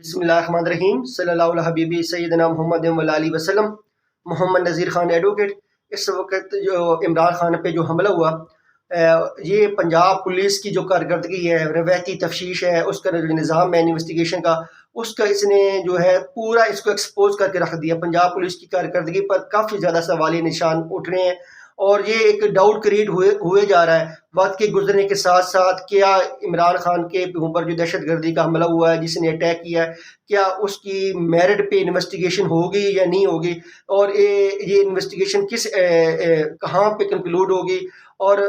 بسم اللہ الرحمن الرحیم صلی اللہ علیہ حبیبی سیدنا محمد علیہ وسلم۔ محمد نذیر خان ایڈوکیٹ۔ اس وقت جو عمران خان پہ جو حملہ ہوا، یہ پنجاب پولیس کی جو کارکردگی ہے، روایتی تفتیش ہے، اس کا جو نظام ہے انویسٹیگیشن کا، اس کا اس نے جو ہے پورا اس کو ایکسپوز کر کے رکھ دیا۔ پنجاب پولیس کی کارکردگی پر کافی زیادہ سوالیہ نشان اٹھ رہے ہیں اور یہ ایک ڈاؤٹ کریٹ ہوئے جا رہا ہے وقت کے گزرنے کے ساتھ ساتھ۔ کیا عمران خان کے اوپر جو دہشت گردی کا حملہ ہوا ہے، جس نے اٹیک کیا ہے، کیا اس کی میرٹ پہ انویسٹیگیشن ہوگی یا نہیں ہوگی، اور یہ انویسٹیگیشن کہاں پہ کنکلوڈ ہوگی، اور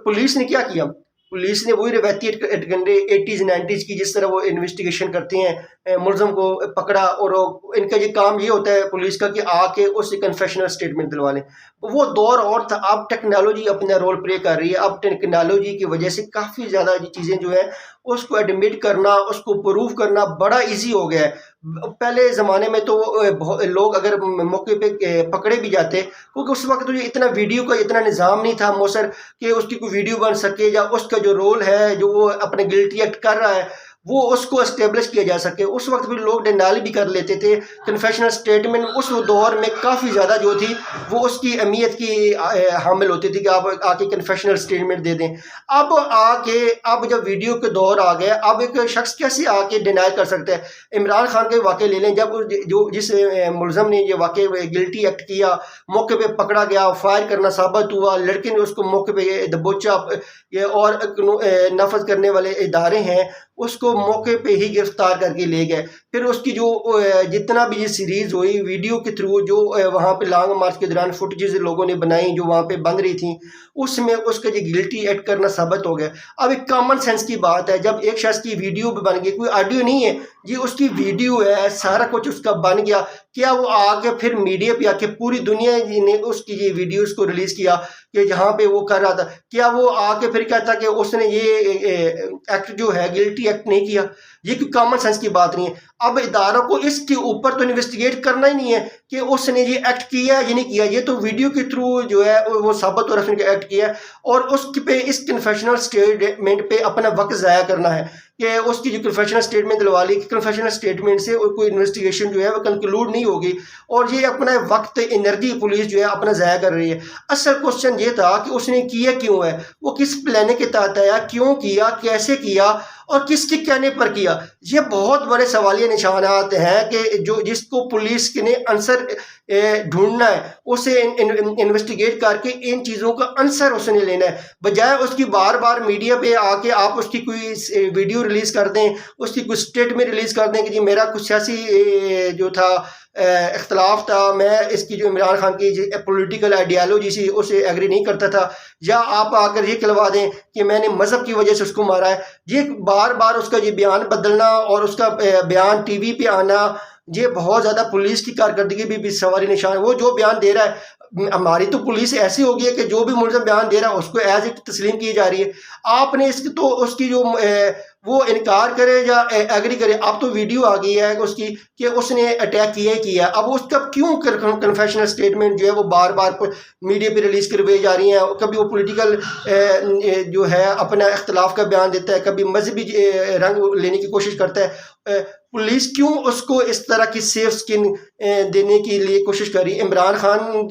پولیس نے کیا کیا؟ پولیس نے وہی روایتی اٹکنڈے 80s 90s کی جس طرح وہ انویسٹیگیشن کرتے ہیں، ملزم کو پکڑا اور ان کا یہ کام یہ ہوتا ہے پولیس کا کہ آ کے اس سے کنفیشنل سٹیٹمنٹ دلوا لیں۔ وہ دور اور تھا، اب ٹیکنالوجی اپنا رول پلے کر رہی ہے۔ اب ٹیکنالوجی کی وجہ سے کافی زیادہ چیزیں جو ہیں اس کو ایڈمٹ کرنا، اس کو پروف کرنا بڑا ایزی ہو گیا ہے۔ پہلے زمانے میں تو لوگ اگر موقع پہ پکڑے بھی جاتے، کیونکہ اس وقت تو یہ اتنا ویڈیو کا اتنا نظام نہیں تھا مؤثر کہ اس کی کوئی ویڈیو بن سکے، یا اس کا جو رول ہے جو وہ اپنے گلٹی ایکٹ کر رہا ہے وہ اس کو اسٹیبلش کیا جا سکے۔ اس وقت بھی لوگ ڈینالی بھی کر لیتے تھے۔ کنفیشنل سٹیٹمنٹ اس دور میں کافی زیادہ جو تھی وہ اس کی اہمیت کی حامل ہوتی تھی کہ آپ آ کے کنفیشنل سٹیٹمنٹ دے دیں۔ اب جب ویڈیو کے دور آ گیا، اب ایک شخص کیسے آ کے ڈینائی کر سکتا ہے؟ عمران خان کے واقعے لے لیں، جب جس ملزم نے یہ واقعے گلٹی ایکٹ کیا، موقع پہ پکڑا گیا، فائر کرنا ثابت ہوا، لڑکے نے اس کو موقع پہ دبوچا، اور نفذ کرنے والے ادارے ہیں اس کو موقع پہ ہی گرفتار کر کے لے گئے۔ پھر اس کی جو جتنا بھی یہ سیریز ہوئی ویڈیو کے تھرو، جو وہاں پہ لانگ مارچ کے دوران فوٹیجز لوگوں نے بنائی جو وہاں پہ بن رہی تھیں، اس میں اس کا یہ گلٹی ایکٹ کرنا ثابت ہو گیا۔ اب ایک کامن سینس کی بات ہے، جب ایک شخص کی ویڈیو بھی بن گئی، کوئی آڈیو نہیں ہے جی، اس کی ویڈیو ہے، سارا کچھ اس کا بن گیا، کیا وہ آ کے پھر میڈیا پہ آ کے پوری دنیا نے اس کی یہ ویڈیوز کو ریلیز کیا کہ جہاں پہ وہ کر رہا تھا، کیا وہ آ کے پھر کہتا کہ اس نے یہ ایکٹ جو ہے گلٹی ایکٹ نہیں کیا؟ یہ کوئی کامن سینس کی بات نہیں ہے۔ اب اداروں کو اس کے اوپر تو انویسٹیگیٹ کرنا ہی نہیں ہے کہ اس نے یہ ایکٹ کیا یا نہیں کیا، یہ تو ویڈیو کے تھرو جو ہے وہ ثابت ہو رہا ہے کہ ایکٹ کیا ہے، اور اس پہ اس کنفیشنل سٹیٹمنٹ پہ اپنا وقت ضائع کرنا ہے کہ اس کی جو کنفیشنل سٹیٹمنٹ دلوا لی کہ کنفیشنل سٹیٹمنٹ سے کوئی انویسٹیگیشن جو ہے وہ کنکلوڈ نہیں ہوگی، اور یہ اپنا وقت انرجی پولیس جو ہے اپنا ضائع کر رہی ہے۔ اصل کوشچن یہ تھا کہ اس نے کیا کیوں ہے، وہ کس پلان کے تحت آیا، کیوں کیا، کیسے کیا، اور کس کے کہنے پر کیا؟ یہ بہت بڑے سوالیہ نشانات ہیں کہ جس کو پولیس نے آنسر ڈھونڈنا ہے، اسے انویسٹیگیٹ کر کے ان چیزوں کا آنسر اس نے لینا ہے، بجائے اس کی بار بار میڈیا پہ آ کے آپ اس کی کوئی ویڈیو ریلیز کر دیں، اس کی کوئی اسٹیٹمنٹ ریلیز کر دیں کہ جی میرا کچھ سیاسی جو تھا اختلاف تھا، میں اس کی جو عمران خان کی پولیٹیکل آئیڈیالوجی سی اسے ایگری نہیں کرتا تھا، یا آپ آ کر یہ کہلوا دیں کہ میں نے مذہب کی وجہ سے اس کو مارا ہے۔ یہ بار بار اس کا یہ بیان بدلنا اور اس کا بیان ٹی وی پہ آنا، یہ بہت زیادہ پولیس کی کارکردگی بھی سواری نشان ہے۔ وہ جو بیان دے رہا ہے، ہماری تو پولیس ایسی ہوگی ہے کہ جو بھی ملزم بیان دے رہا ہے اس کو ایز اٹ تسلیم کی جا رہی ہے۔ آپ نے اس کی جو وہ انکار کرے یا ایگری کرے، اب تو ویڈیو آ گئی ہے اس کی کہ اس نے اٹیک کیا ہی کیا، اب اس کا کیوں کنفیشنل سٹیٹمنٹ جو ہے وہ بار بار میڈیا پہ ریلیز کروائی جا رہی ہیں؟ کبھی وہ پولیٹیکل جو ہے اپنا اختلاف کا بیان دیتا ہے، کبھی مذہبی رنگ لینے کی کوشش کرتا ہے۔ پولیس کیوں اس کو اس طرح کی سیف سکن دینے کے لیے کوشش کر رہی ہے؟ عمران خان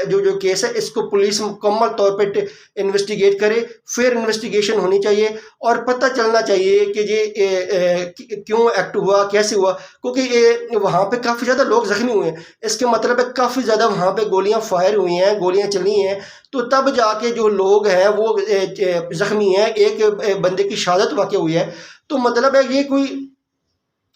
جو کیس ہے اس کو پولیس مکمل طور پہ انویسٹیگیٹ کرے، پھر انویسٹیگیشن ہونی چاہیے اور پتہ چلنا چاہیے کہ یہ کیوں ایکٹ ہوا، کیسے ہوا، کیونکہ وہاں پہ کافی زیادہ لوگ زخمی ہوئے ہیں، اس کے مطلب ہے کافی زیادہ وہاں پہ گولیاں فائر ہوئی ہیں، گولیاں چلی ہیں، تو تب جا کے جو لوگ ہیں وہ زخمی ہیں، ایک بندے کی شہادت واقع ہوئی ہے، تو مطلب ہے یہ کوئی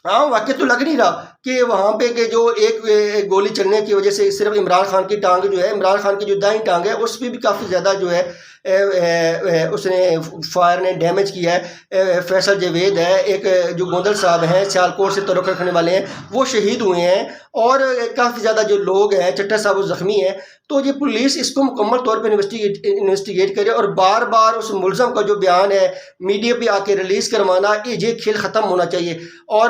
عام واقع تو لگ نہیں رہا کہ وہاں پہ کہ جو ایک گولی چلنے کی وجہ سے صرف عمران خان کی ٹانگ جو ہے، عمران خان کی جو دائیں ٹانگ ہے اس پہ بھی کافی زیادہ جو ہے اس نے فائر نے ڈیمیج کیا ہے۔ فیصل جاوید ہے، ایک جو گوندل صاحب ہیں سیالکوٹ سے تعلق رکھنے والے ہیں، وہ شہید ہوئے ہیں، اور کافی زیادہ جو لوگ ہیں چٹا صاحب وہ زخمی ہیں۔ تو یہ پولیس اس کو مکمل طور پہ انویسٹیگیٹ کرے اور بار بار اس ملزم کا جو بیان ہے میڈیا پہ آ کے ریلیز کروانا، یہ کھیل ختم ہونا چاہیے۔ اور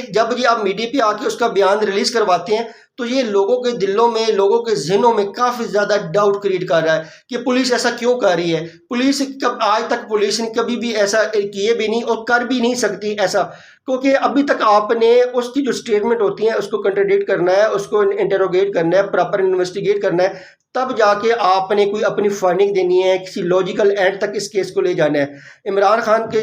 جب آپ میڈیا پہ آ کے اس کا بیان ریلیز کرواتے ہیں تو یہ لوگوں کے دلوں میں، لوگوں کے ذہنوں میں کافی زیادہ ڈاؤٹ کریٹ کر رہا ہے کہ پولیس ایسا کیوں کر رہی ہے۔ پولیس آج تک پولیس نے کبھی بھی ایسا کیے بھی نہیں اور کر بھی نہیں سکتی ایسا، کیونکہ ابھی تک آپ نے اس کی جو اسٹیٹمنٹ ہوتی ہیں اس کو کنٹراڈکٹ کرنا ہے، اس کو انٹروگیٹ کرنا ہے، پراپر انویسٹیگیٹ کرنا ہے، تب جا کے آپ نے کوئی اپنی فائنڈنگ دینی ہے، کسی لاجیکل اینڈ تک اس کیس کو لے جانا ہے۔ عمران خان کے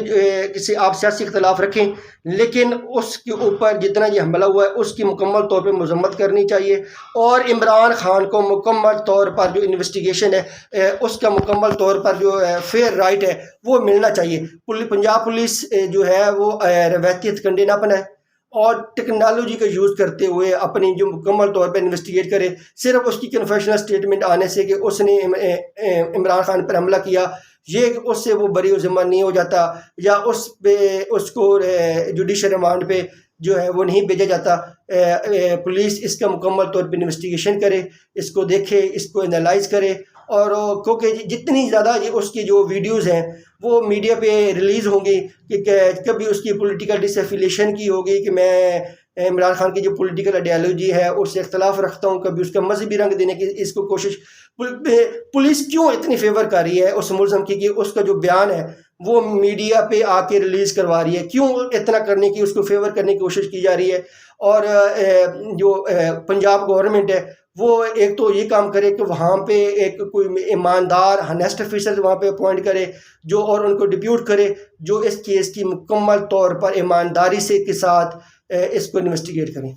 کسی آپ سیاسی اختلاف رکھیں، لیکن اس کے اوپر جتنا یہ حملہ ہوا ہے اس کی مکمل طور پہ مذمت کرنی چاہیے، اور عمران خان کو مکمل طور پر جو انویسٹیگیشن ہے اس کا مکمل طور پر جو فیئر رائٹ ہے وہ ملنا چاہیے۔ پنجاب پولیس جو ہے وہ روایتی کنڈے نہ بنائے اور ٹیکنالوجی کا یوز کرتے ہوئے اپنی جو مکمل طور پہ انویسٹیگیٹ کرے۔ صرف اس کی کنفیشنل سٹیٹمنٹ آنے سے کہ اس نے عمران خان پر حملہ کیا، یہ اس سے وہ بری و ذمہ نہیں ہو جاتا، یا اس کو جوڈیشل ریمانڈ پہ جو ہے وہ نہیں بھیجا جاتا۔ پولیس اس کا مکمل طور پہ انویسٹیگیشن کرے، اس کو دیکھے، اس کو انالائز کرے، اور کیونکہ جتنی زیادہ اس کی جو ویڈیوز ہیں وہ میڈیا پہ ریلیز ہوں گی، کہ کبھی اس کی پولیٹیکل ڈس ایفیلیشن کی ہوگی کہ میں عمران خان کی جو پولیٹیکل آئیڈیالوجی ہے اس سے اختلاف رکھتا ہوں، کبھی اس کا مذہبی رنگ دینے کی اس کو کوشش۔ پولیس کیوں اتنی فیور کر رہی ہے اس ملزم کی کہ اس کا جو بیان ہے وہ میڈیا پہ آ کے ریلیز کروا رہی ہے؟ کیوں اتنا کرنے کی، اس کو فیور کرنے کی کوشش کی جا رہی ہے؟ اور جو پنجاب گورنمنٹ ہے وہ ایک تو یہ کام کرے کہ وہاں پہ ایک کوئی ایماندار ہنیسٹ آفیسر وہاں پہ اپوائنٹ کرے جو، اور ان کو ڈپیوٹ کرے جو اس کیس کی مکمل طور پر ایمانداری سے کے ساتھ اس کو انویسٹیگیٹ کریں۔